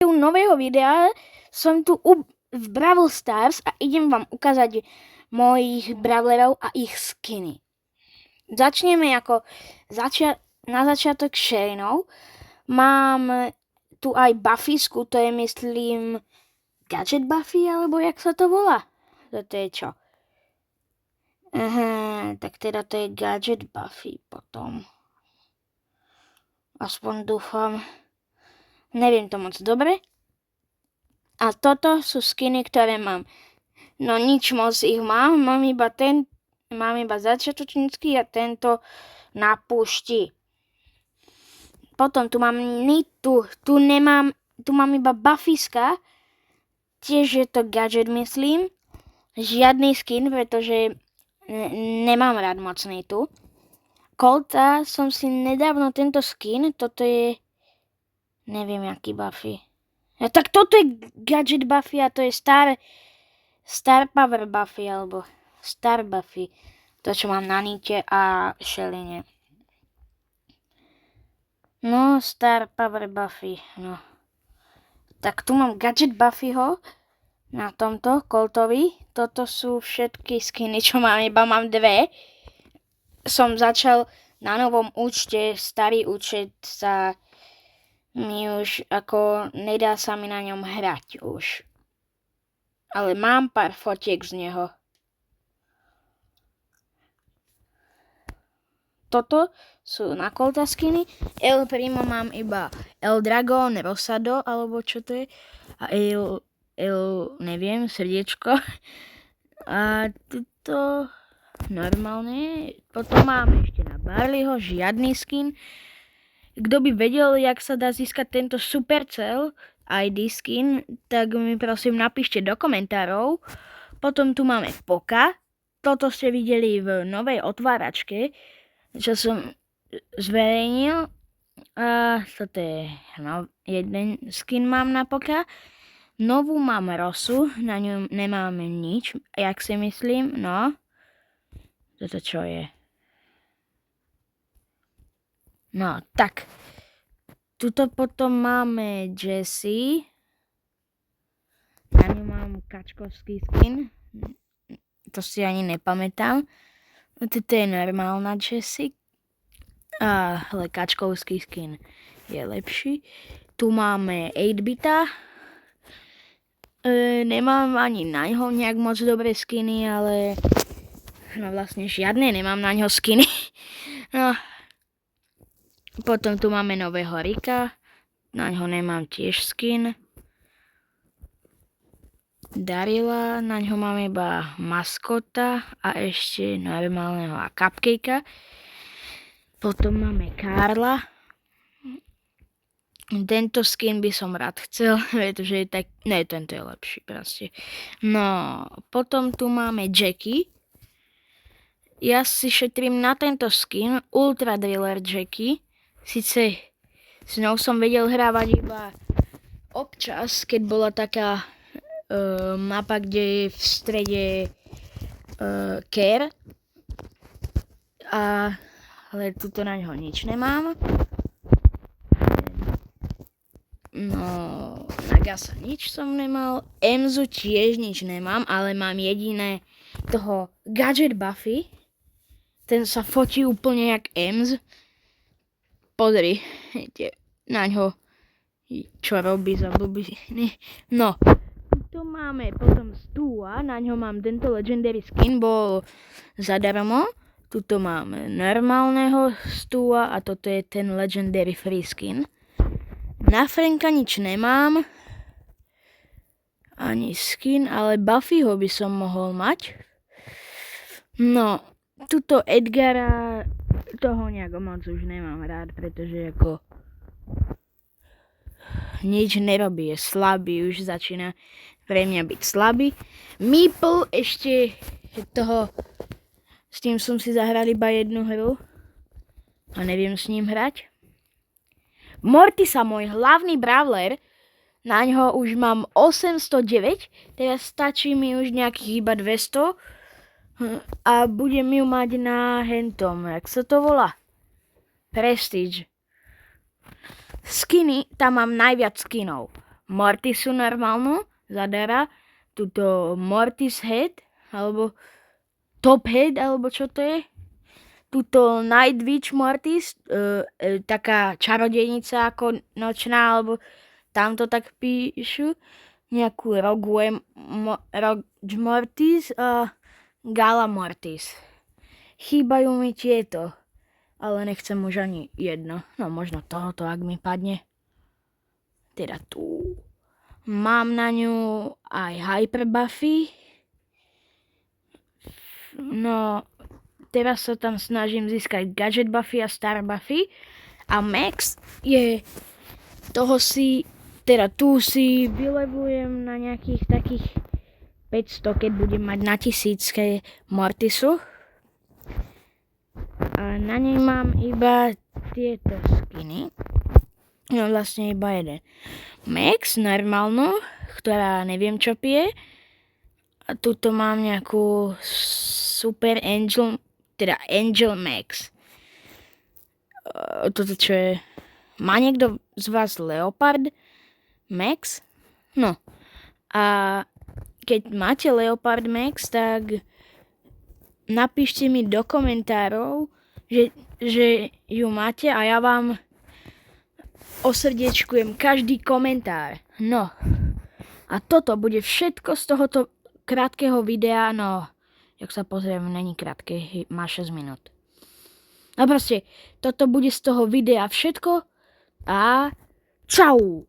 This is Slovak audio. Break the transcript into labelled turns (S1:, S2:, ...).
S1: tu nového videa. Som tu v Brawl Stars a idem vám ukázať mojich brawlerov a ich skiny. Začneme na začiatok Shaneou. Mám tu aj Buffysku, to je myslím Gadget Buffy, alebo jak sa to volá? To je čo? Tak teda to je Gadget Buffy potom. Aspoň dúfam. Neviem to moc dobre. A toto sú skiny, ktoré mám. No nič moc ich mám. Mám iba začiatočnícky a tento na púšti. Potom tu mám Nitu. Tu mám iba Buffyska. Tiež je to gadget, myslím. Žiadny skin, pretože nemám rád moc Nitu. Colta som si nedávno tento skin. Toto je... Neviem, aký Buffy. No, tak toto je Gadget Buffy a to je Star Power Buffy alebo Star Buffy. To, čo mám na Nite a Shellyne. No, Star Power Buffy, no. Tak tu mám Gadget Buffyho na tomto Coltovi. Toto sú všetky skiny, čo mám, iba mám dve. Som začal na novom účte, starý účet sa mi už ako nedá sa mi na ňom hrať už. Ale mám pár fotiek z neho. Toto sú na Colta skiny. El Primo mám iba El Dragon, Rosado, alebo čo to je. A neviem, srdiečko. A toto normálne. Potom mám ešte na Barleyho žiadny skin. Kto by vedel, jak sa dá získať tento Supercell ID skin, tak mi prosím napíšte do komentárov. Potom tu máme Poka. Toto ste videli v novej otváračke, čo som zverejnil. A toto je jeden skin mám na Poka. Novú mám Rosu, na ňu nemáme nič, jak si myslím, no. Toto čo je? No, tak. Tuto potom máme Jessie. Na ňu mám kačkovský skin. To si ani nepamätám. Toto je normálna Jessie. Ale kačkovský skin je lepší. Tu máme 8-bita. Nemám ani na ňo nejak moc dobré skiny, ale... No vlastne žiadne, nemám na ňo skiny. No... Potom tu máme nového Rika, na ňo nemám tiež skin. Darila, na ňo mám iba maskota a ešte normálneho a cupcakea. Potom máme Karla. Tento skin by som rád chcel, pretože je tak... Ne, tento je lepší proste. No, potom tu máme Jackie. Ja si šetrím na tento skin, Ultra Driller Jackie. Sice s ňou som vedel hrávať iba občas, keď bola taká mapa, kde je v strede Care. Ale tuto na ňo nič nemám. No, na Gasa nič som nemal. Emzu tiež nič nemám, ale mám jediné toho Gadget Buffy. Ten sa fotí úplne jak Ems. Pozri, na ňo, čo robí za blbiny. No, tu máme potom Stua, na ňo mám tento Legendary skin, bol zadarmo. Tuto máme normálneho Stua a toto je ten Legendary free skin. Na Franka nič nemám, ani skin, ale Buffyho by som mohol mať. No, tuto Edgara... Toho nejako moc už nemám rád, pretože ako nič nerobí, je slabý, už začína pre mňa byť slabý. Meeple ešte toho, s tým som si zahral iba jednu hru a neviem s ním hrať. Mortisa, môj hlavný brawler, na ňo už mám 809, teraz stačí mi už nejakých iba 200. A budem ju mať na hentom, jak sa to volá? Prestige. Skiny, tam mám najviac skinov. Mortisu normálnu zadara, tuto Mortis Head, alebo Top Head, alebo čo to je. Tuto Night Witch Mortis, taká čarodejnica ako nočná, alebo tamto tak píšu. Nejakú Rogue Mortis a Gala Mortis. Chýbajú mi tieto, ale nechcem už ani jedno. No možno tohoto, ak mi padne. Teda tu. Mám na ňu aj Hyper Buffy. No, teraz sa tam snažím získať Gadget Buffy a Star Buffy. A Max je... tu si vylevujem na nejakých takých 500, keď budem mať na 1000 Mortisu. A na nej mám iba tieto skiny. No vlastne iba jeden. Max, normálnu, ktorá neviem čo pije. A tuto mám nejakú Super Angel, teda Angel Max. Toto čo je... Má niekto z vás Leopard Max? No. A keď máte Leopard Max, tak napíšte mi do komentárov, že ju máte a ja vám osrdiečkujem každý komentár. No. A toto bude všetko z tohoto krátkeho videa, no, jak sa pozriem, není krátke, má 6 minút. No proste, toto bude z toho videa všetko a čau!